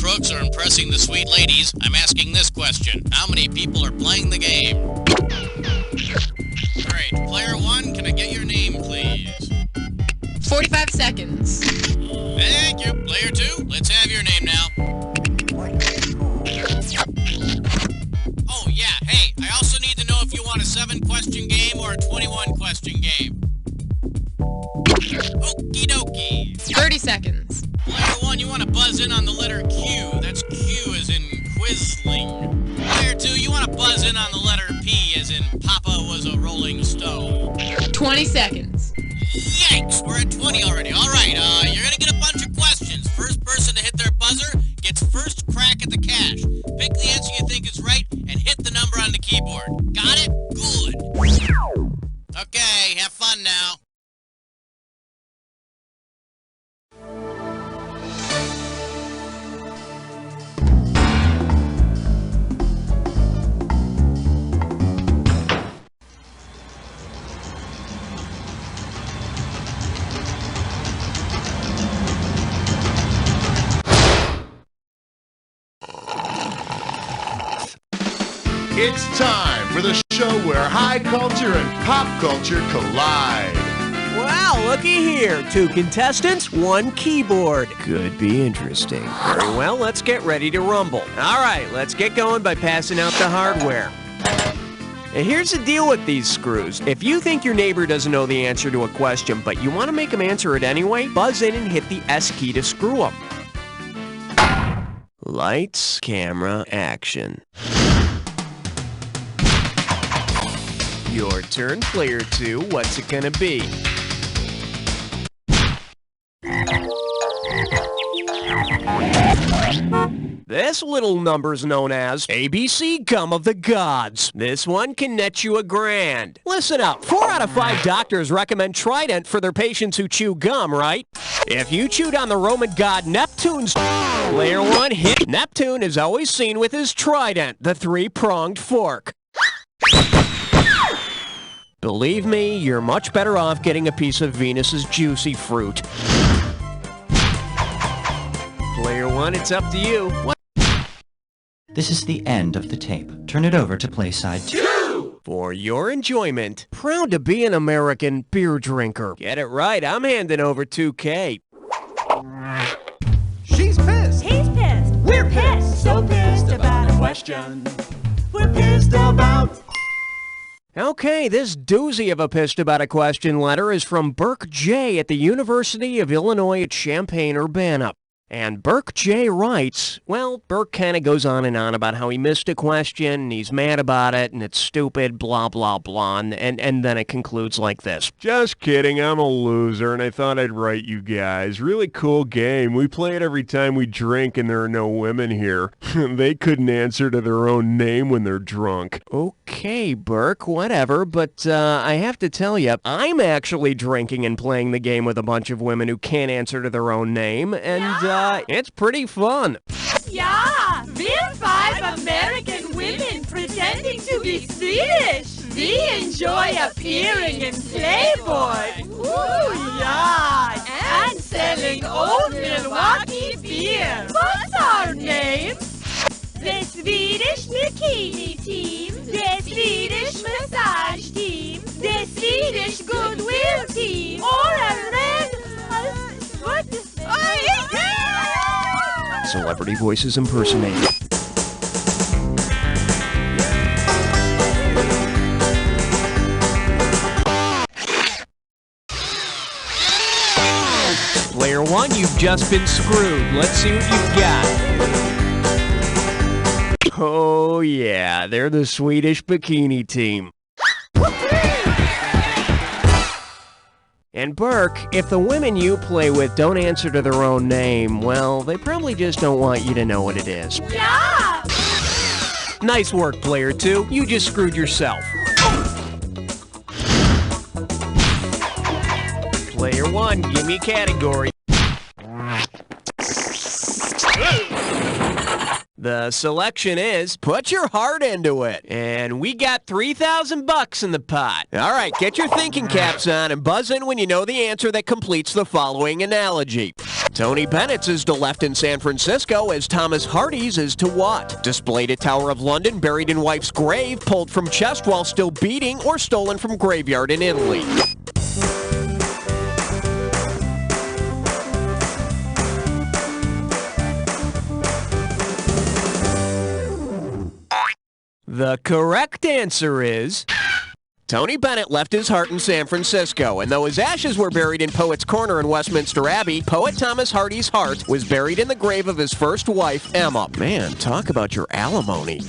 strokes are impressing the sweet ladies, I'm asking this question. How many people are playing the game? Great. Player 1, can I get your name, please? 45 seconds. Thank you. Player 2, let's have your name now. Oh, yeah. Hey, I also need to know if you want a 7-question game or a 21-question game. Okie dokie. 30 seconds. Player 1, you want to buzz in on the letter Q. That's Q as in Quisling. Player 2, you want to buzz in on the letter P as in Papa was a Rolling Stone. 20 seconds. Yikes, we're at 20 already. All right, you're going to get a bunch of questions. First person to hit their buzzer gets first crack at the cash. Pick the answer you think is right and hit the number on the keyboard. Got it? Good. Okay, have fun now. It's time for the show where high culture and pop culture collide. Wow, looky here. 2 contestants, 1 keyboard. Could be interesting. Very well, let's get ready to rumble. All right, let's get going by passing out the hardware. And here's the deal with these screws. If you think your neighbor doesn't know the answer to a question, but you want to make him answer it anyway, buzz in and hit the S key to screw him. Lights, camera, action. Your turn, player 2. What's it gonna be? This little number's known as ABC Gum of the Gods. This one can net you $1,000. Listen up, 4 out of 5 doctors recommend Trident for their patients who chew gum, right? If you chewed on the Roman god Neptune's player 1 hit, Neptune is always seen with his trident, the 3-pronged fork. Believe me, you're much better off getting a piece of Venus's juicy fruit. Player 1, it's up to you. What? This is the end of the tape. Turn it over to play side 2. For your enjoyment, proud to be an American beer drinker. Get it right, I'm handing over 2K. She's pissed. He's pissed. We're pissed. So pissed about a question. We're pissed about. Okay, this doozy of a pissed about a question letter is from Burke J. at the University of Illinois at Champaign-Urbana. And Burke J. writes, well, Burke kind of goes on and on about how he missed a question, and he's mad about it, and it's stupid, blah, blah, blah, and then it concludes like this. Just kidding, I'm a loser, and I thought I'd write you guys. Really cool game. We play it every time we drink, and there are no women here. They couldn't answer to their own name when they're drunk. Okay, Burke, whatever, but I have to tell you, I'm actually drinking and playing the game with a bunch of women who can't answer to their own name, and it's pretty fun. Yeah, we're 5 American women pretending to be Swedish. We enjoy appearing in Playboy. Ooh, yeah. And selling old Milwaukee beer. What's our name? The Swedish Bikini Team. The Swedish Massage Team. The Swedish Goodwill Team. Or a red... what? Celebrity voices impersonated. Player 1, you've just been screwed. Let's see what you've got. Oh yeah, they're the Swedish Bikini Team. And Burke, if the women you play with don't answer to their own name, well, they probably just don't want you to know what it is. Yeah! Nice work, player 2. You just screwed yourself. Player 1, give me a category. The selection is Put Your Heart Into It. And we got $3,000 in the pot. All right, get your thinking caps on and buzz in when you know the answer that completes the following analogy. Tony Bennett's is to left in San Francisco as Thomas Hardy's is to what? Displayed at Tower of London, buried in wife's grave, pulled from chest while still beating, or stolen from graveyard in Italy. The correct answer is Tony Bennett left his heart in San Francisco, and though his ashes were buried in Poets' Corner in Westminster Abbey, poet Thomas Hardy's heart was buried in the grave of his first wife, Emma. Man, talk about your alimony.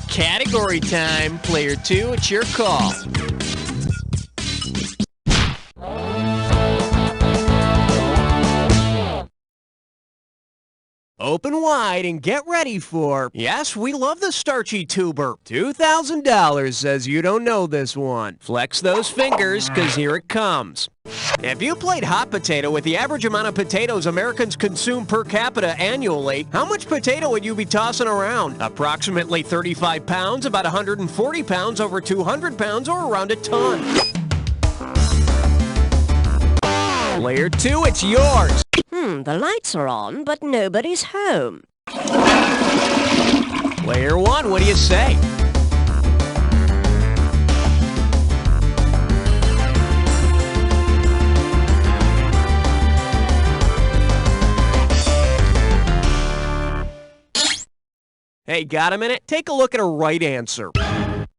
Category time. Player 2, it's your call. Open wide and get ready for, yes, we love the starchy tuber. $2,000 says you don't know this one. Flex those fingers, because here it comes. If you played hot potato with the average amount of potatoes Americans consume per capita annually, how much potato would you be tossing around? Approximately 35 pounds, about 140 pounds, over 200 pounds, or around a ton. Player 2, it's yours. The lights are on, but nobody's home. Player 1, what do you say? Hey, got a minute? Take a look at a right answer.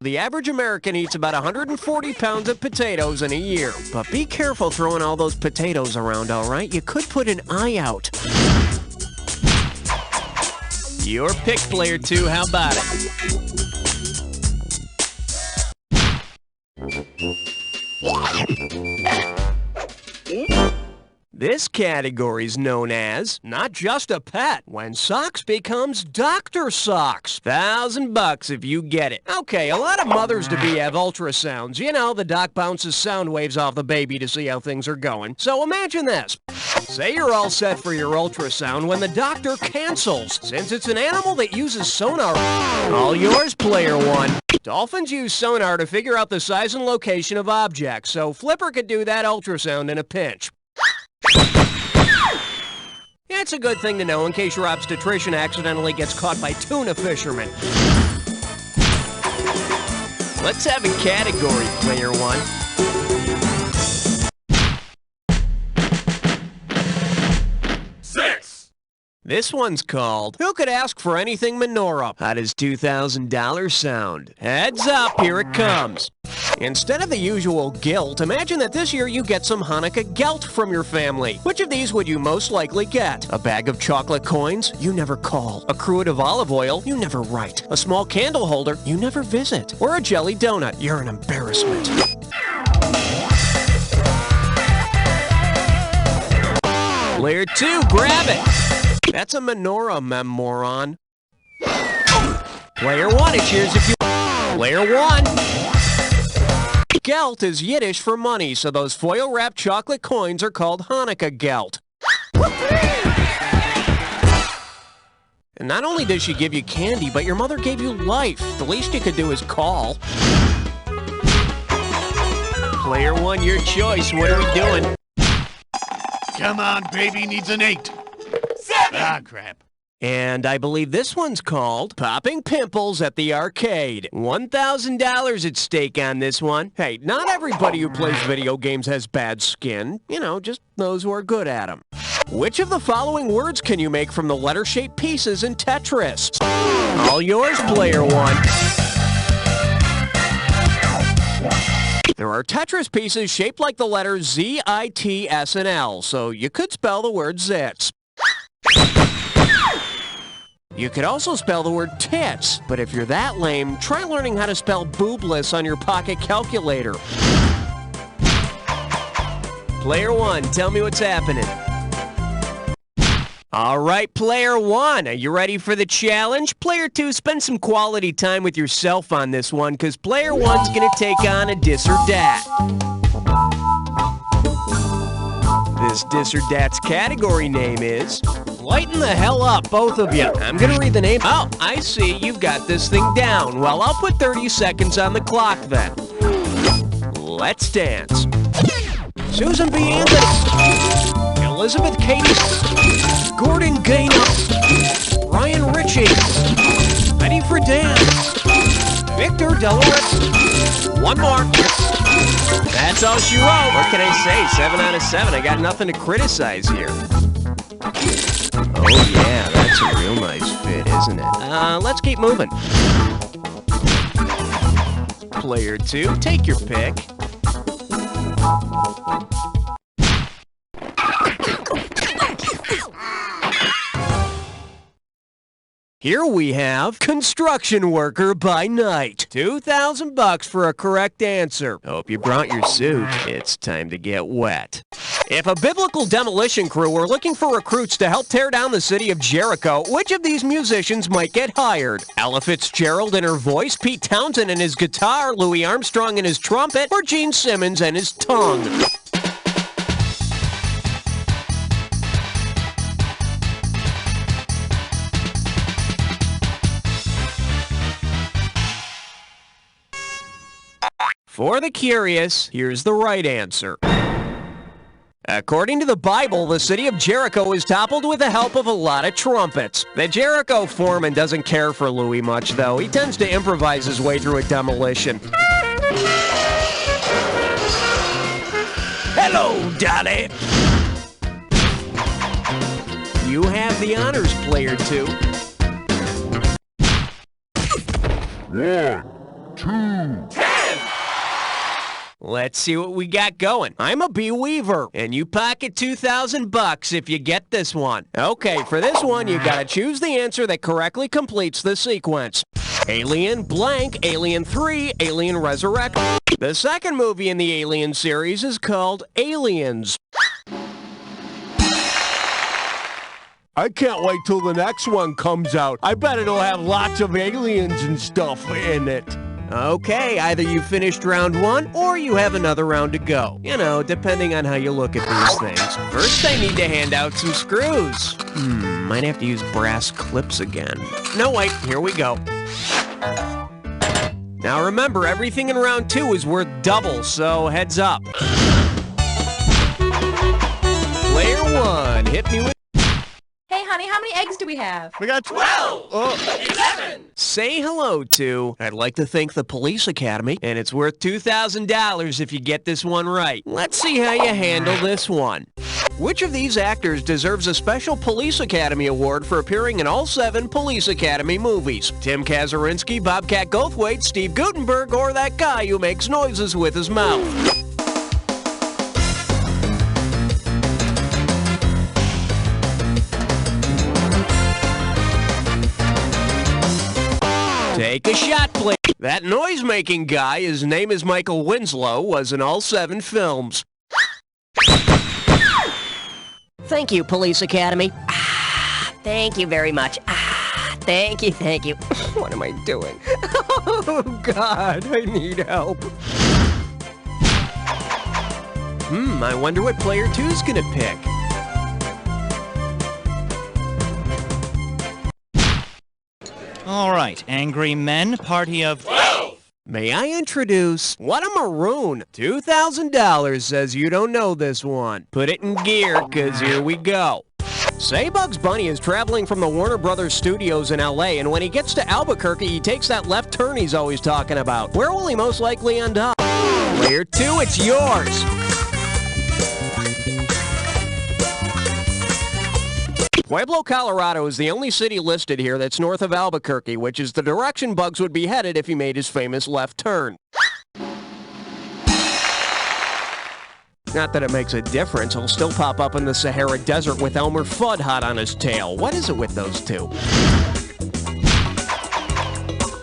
The average American eats about 140 pounds of potatoes in a year. But be careful throwing all those potatoes around, all right? You could put an eye out. Your pick, Player 2. How about it? This category is known as not just a pet, when socks becomes Dr. Socks. $1,000 if you get it. Okay, a lot of mothers-to-be have ultrasounds. You know, the doc bounces sound waves off the baby to see how things are going. So imagine this. Say you're all set for your ultrasound when the doctor cancels, since it's an animal that uses sonar. All yours, Player 1. Dolphins use sonar to figure out the size and location of objects, so Flipper could do that ultrasound in a pinch. It's a good thing to know in case your obstetrician accidentally gets caught by tuna fishermen. Let's have a category, Player 1. This one's called Who Could Ask for Anything Menorah? How does $2,000 sound? Heads up, here it comes. Instead of the usual guilt, imagine that this year you get some Hanukkah gelt from your family. Which of these would you most likely get? A bag of chocolate coins? You never call. A cruet of olive oil? You never write. A small candle holder? You never visit. Or a jelly donut? You're an embarrassment. Player 2, grab it. That's a menorah, moron. Player 1, it's yours if you... Player 1. Gelt is Yiddish for money, so those foil-wrapped chocolate coins are called Hanukkah gelt. And not only does she give you candy, but your mother gave you life. The least you could do is call. Player 1, your choice. What are we doing? Come on, baby needs an 8. 7. Ah, crap. And I believe this one's called Popping Pimples at the Arcade. $1,000 at stake on this one. Hey, not everybody who plays video games has bad skin. You know, just those who are good at them. Which of the following words can you make from the letter-shaped pieces in Tetris? All yours, Player 1. There are Tetris pieces shaped like the letters Z, I, T, S, and L, so you could spell the word zits. You could also spell the word tits, but if you're that lame, try learning how to spell boobless on your pocket calculator. Player 1, tell me what's happening. All right, Player 1, are you ready for the challenge? Player 2, spend some quality time with yourself on this one, because Player 1's going to take on a dis or dat. This dis or dat's category name is Lighten the hell up, both of you. I'm gonna read the name. Oh, I see. You've got this thing down. Well, I'll put 30 seconds on the clock then. Let's dance. Susan B. Anthony. Elizabeth Cady. Gordon Gaynor. Ryan Ritchie. Betty Friedan. Victor Delaret. One more. That's all she wrote. What can I say? 7 out of 7. I got nothing to criticize here. Oh yeah, that's a real nice fit, isn't it? Let's keep moving. Player 2, take your pick. Here we have construction worker by night. $2,000 for a correct answer. Hope you brought your suit. It's time to get wet. If a biblical demolition crew were looking for recruits to help tear down the city of Jericho, which of these musicians might get hired? Ella Fitzgerald and her voice, Pete Townsend and his guitar, Louis Armstrong and his trumpet, or Gene Simmons and his tongue? For the curious, here's the right answer. According to the Bible, the city of Jericho was toppled with the help of a lot of trumpets. The Jericho foreman doesn't care for Louis much, though. He tends to improvise his way through a demolition. Hello, Dolly. You have the honors, player 2. 1, 2. Let's see what we got going. I'm a bee weaver, and you pocket $2,000 if you get this one. Okay, for this one, you gotta choose the answer that correctly completes the sequence. Alien blank, Alien 3, Alien Resurrect. The second movie in the Alien series is called Aliens. I can't wait till the next one comes out. I bet it'll have lots of aliens and stuff in it. Okay, either you finished round 1 or you have another round to go. You know, depending on how you look at these things. First, I need to hand out some screws. Might have to use brass clips again. No, wait, here we go. Now remember, everything in round 2 is worth double, so heads up. Player 1, hit me with... Hey, honey, how many eggs do we have? We got 12! 11! Say hello to, I'd like to thank the Police Academy, and it's worth $2,000 if you get this one right. Let's see how you handle this one. Which of these actors deserves a special Police Academy Award for appearing in all 7 Police Academy movies? Tim Kazurinsky, Bobcat Goldthwait, Steve Guttenberg, or that guy who makes noises with his mouth? Take a shot, please. That noise-making guy, his name is Michael Winslow, was in all 7 films. Thank you, Police Academy. Thank you very much. Thank you. What am I doing? Oh, God, I need help. I wonder what player 2's gonna pick. All right, angry men, party of... 12! May I introduce What a Maroon? $2,000 says you don't know this one. Put it in gear, cause here we go. Say Bugs Bunny is traveling from the Warner Brothers studios in LA, and when he gets to Albuquerque, he takes that left turn he's always talking about. Where will he most likely end up? Player 2, it's yours. Pueblo, Colorado is the only city listed here that's north of Albuquerque, which is the direction Bugs would be headed if he made his famous left turn. Not that it makes a difference, he'll still pop up in the Sahara Desert with Elmer Fudd hot on his tail. What is it with those two?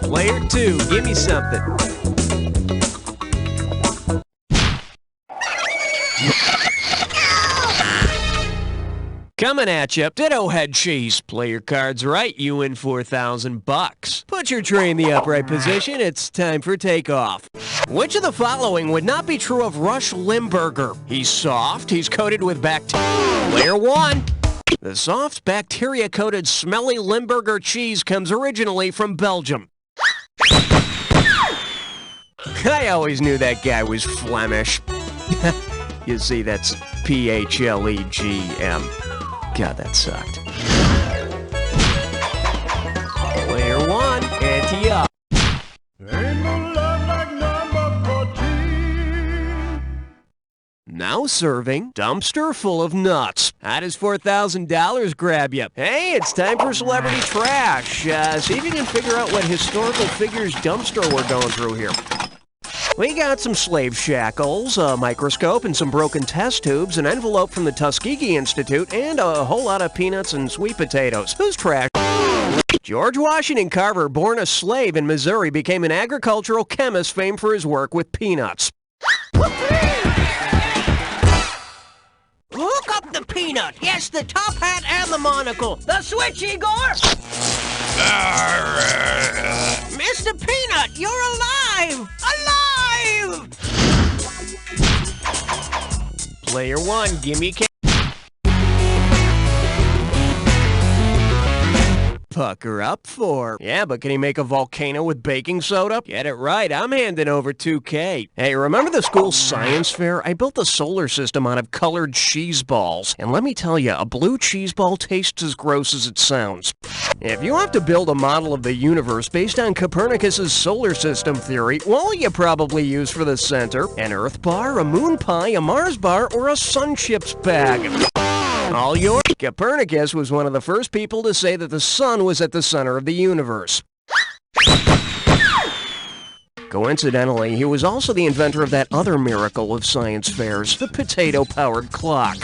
Player 2, give me something. Coming at you, Ditto Head Cheese. Play your cards right, you win $4,000. Put your tray in the upright position, it's time for takeoff. Which of the following would not be true of Rush Limburger? He's soft, he's coated with bacteria. Player 1. The soft, bacteria-coated, smelly Limburger cheese comes originally from Belgium. I always knew that guy was Flemish. You see, that's P-H-L-E-G-M. God, that sucked. Player 1, ante up. Now serving dumpster full of nuts. How does $4,000 grab you? Hey, it's time for celebrity trash. See if you can figure out what historical figures dumpster we're going through here. We got some slave shackles, a microscope, and some broken test tubes, an envelope from the Tuskegee Institute, and a whole lot of peanuts and sweet potatoes. Who's trash? George Washington Carver, born a slave in Missouri, became an agricultural chemist famed for his work with peanuts. Look up the peanut. Yes, the top hat and the monocle. The switch, Igor. Mr. Peanut, you're alive! Alive! Player 1, gimme pucker up for. Yeah, but can he make a volcano with baking soda? Get it right, I'm handing over $2K. Hey, remember the school science fair? I built a solar system out of colored cheese balls. And let me tell you, a blue cheese ball tastes as gross as it sounds. If you have to build a model of the universe based on Copernicus's solar system theory, what will you probably use for the center? An Earth bar, a moon pie, a Mars bar, or a sun chips bag? All yours. Copernicus was one of the first people to say that the sun was at the center of the universe. Coincidentally, he was also the inventor of that other miracle of science fairs, the potato-powered clock.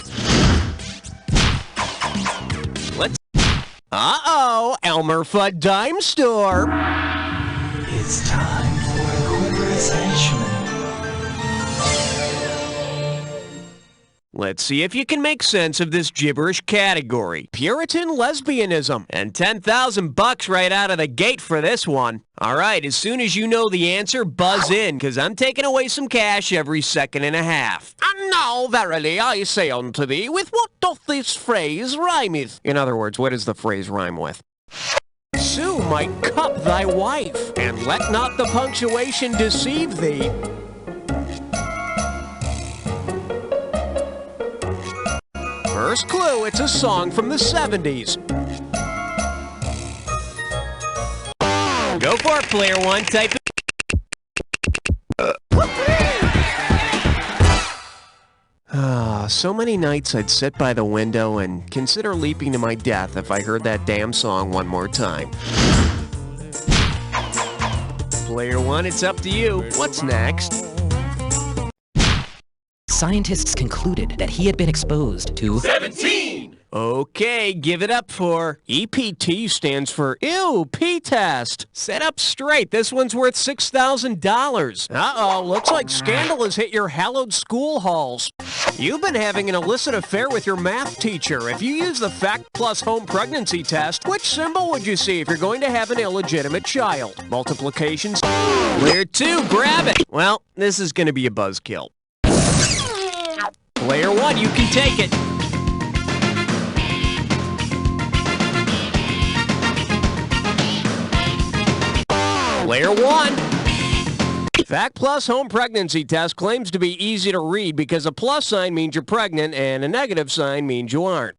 Uh-oh, Elmer Fudd Dime Store. It's time for equalization. Let's see if you can make sense of this gibberish category. Puritan lesbianism. And $10,000 right out of the gate for this one. All right, as soon as you know the answer, buzz in, because I'm taking away some cash every second and a half. And now, verily, I say unto thee, with what doth this phrase rhymeth? In other words, what does the phrase rhyme with? Sue might cup thy wife, and let not the punctuation deceive thee. First clue, it's a song from the 70s. Go for it, player 1. Type it. So many nights I'd sit by the window and consider leaping to my death if I heard that damn song one more time. Player 1, it's up to you. What's next? Scientists concluded that he had been exposed to 17! Okay, give it up for EPT stands for Ew, P-Test. Set up straight. This one's worth $6,000. Uh-oh, looks like scandal has hit your hallowed school halls. You've been having an illicit affair with your math teacher. If you use the Fact Plus Home Pregnancy Test, which symbol would you see if you're going to have an illegitimate child? Multiplications? Player 2, grab it. Well, this is going to be a buzzkill. Player 1, you can take it. Player 1. Fact Plus Home Pregnancy Test claims to be easy to read because a plus sign means you're pregnant and a negative sign means you aren't.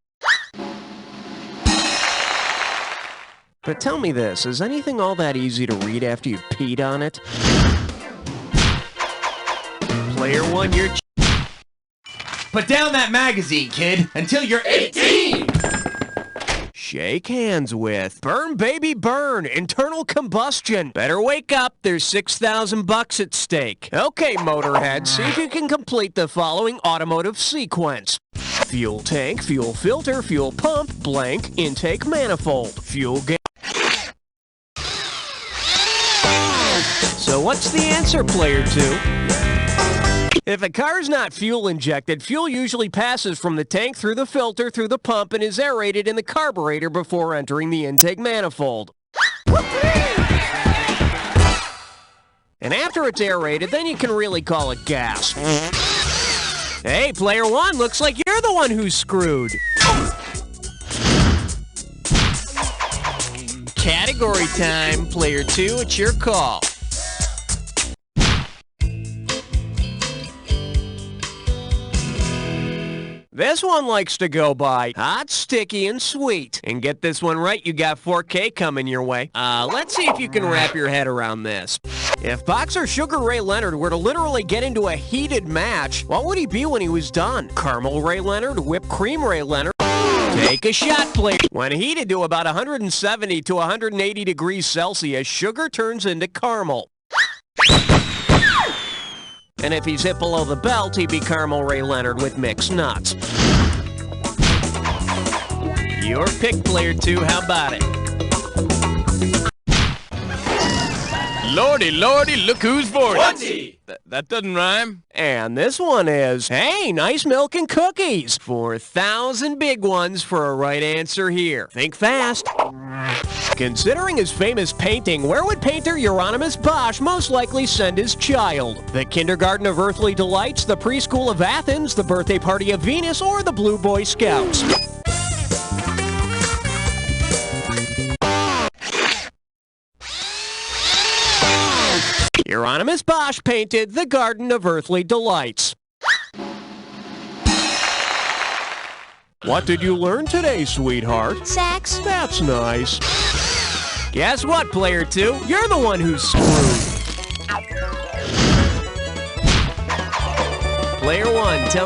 But tell me this, is anything all that easy to read after you've peed on it? Player 1, you're... Put down that magazine, kid, until you're 18! Shake hands with Burn Baby Burn, internal combustion. Better wake up, there's $6,000 at stake. Okay, Motorhead, see if you can complete the following automotive sequence. Fuel tank, fuel filter, fuel pump, blank, intake manifold, fuel gauge. So what's the answer, player 2? If a car's not fuel injected, fuel usually passes from the tank through the filter, through the pump, and is aerated in the carburetor before entering the intake manifold. And after it's aerated, then you can really call it gas. Hey, player 1, looks like you're the one who's screwed. Category time. Player 2, it's your call. This one likes to go by hot, sticky, and sweet. And get this one right, you got 4K coming your way. Let's see if you can wrap your head around this. If boxer Sugar Ray Leonard were to literally get into a heated match, what would he be when he was done? Caramel Ray Leonard, whipped cream Ray Leonard? Take a shot, please. When heated to about 170 to 180 degrees Celsius, sugar turns into caramel. And if he's hit below the belt, he'd be Caramel Ray Leonard with mixed nuts. Your pick, player 2. How about it? Lordy, lordy, look who's 40. That doesn't rhyme. And this one is, hey, nice milk and cookies. 4,000 big ones for a right answer here. Think fast. Considering his famous painting, where would painter Euronymous Bosch most likely send his child? The Kindergarten of Earthly Delights, the Preschool of Athens, the Birthday Party of Venus, or the Blue Boy Scouts? Euronymous Bosch painted the Garden of Earthly Delights. What did you learn today, sweetheart? Sex. That's nice. Guess what, player 2? You're the one who's screwed. Player 1, tell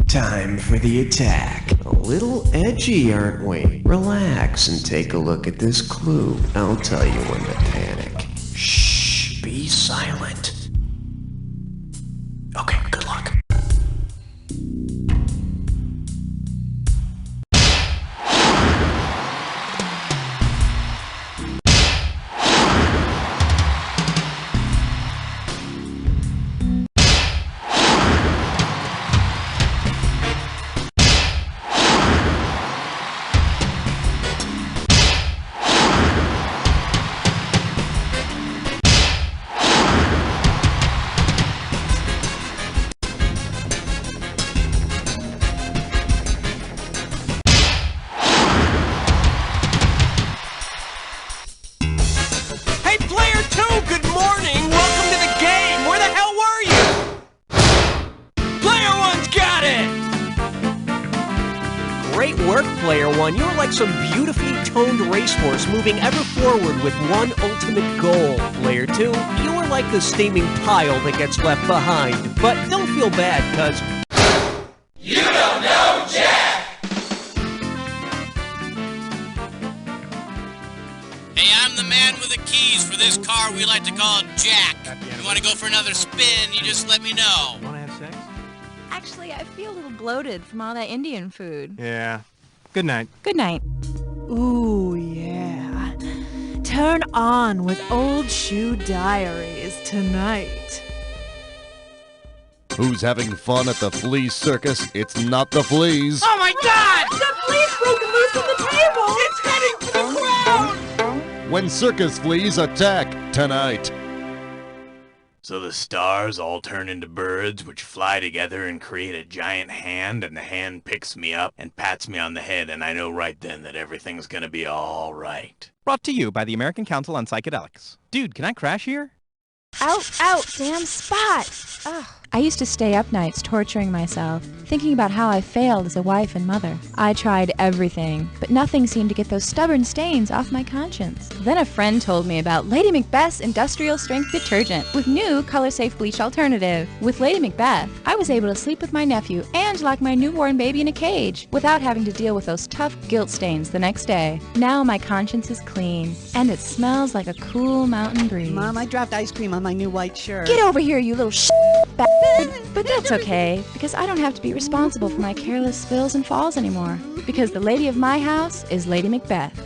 Time for the attack. A little edgy, aren't we? Relax and take a look at this clue. I'll tell you when to panic. Shh, be silent. Okay, good luck. Great work, player 1. You are like some beautifully toned racehorse moving ever forward with one ultimate goal. Player 2, you are like the steaming pile that gets left behind. But don't feel bad, cause you don't know Jack! Hey, I'm the man with the keys for this car we like to call Jack. You want to go for another spin, you just let me know. Want to have sex? Actually, I feel a little bloated from all that Indian food. Yeah. Good night. Good night. Ooh, yeah. Turn on with Old Shoe Diaries tonight. Who's having fun at the flea circus? It's not the fleas. Oh my God! The flea's broken loose from the table! It's heading for the crowd! When circus fleas attack tonight. So the stars all turn into birds, which fly together and create a giant hand, and the hand picks me up and pats me on the head, and I know right then that everything's gonna be all right. Brought to you by the American Council on Psychedelics. Dude, can I crash here? Out, damn spot! Ugh. I used to stay up nights torturing myself, thinking about how I failed as a wife and mother. I tried everything, but nothing seemed to get those stubborn stains off my conscience. Then a friend told me about Lady Macbeth's industrial strength detergent with new color-safe bleach alternative. With Lady Macbeth, I was able to sleep with my nephew and lock my newborn baby in a cage without having to deal with those tough guilt stains the next day. Now my conscience is clean, and it smells like a cool mountain breeze. Mom, I dropped ice cream on my new white shirt. Get over here, you little bastard! But that's okay, because I don't have to be responsible for my careless spills and falls anymore. Because the lady of my house is Lady Macbeth.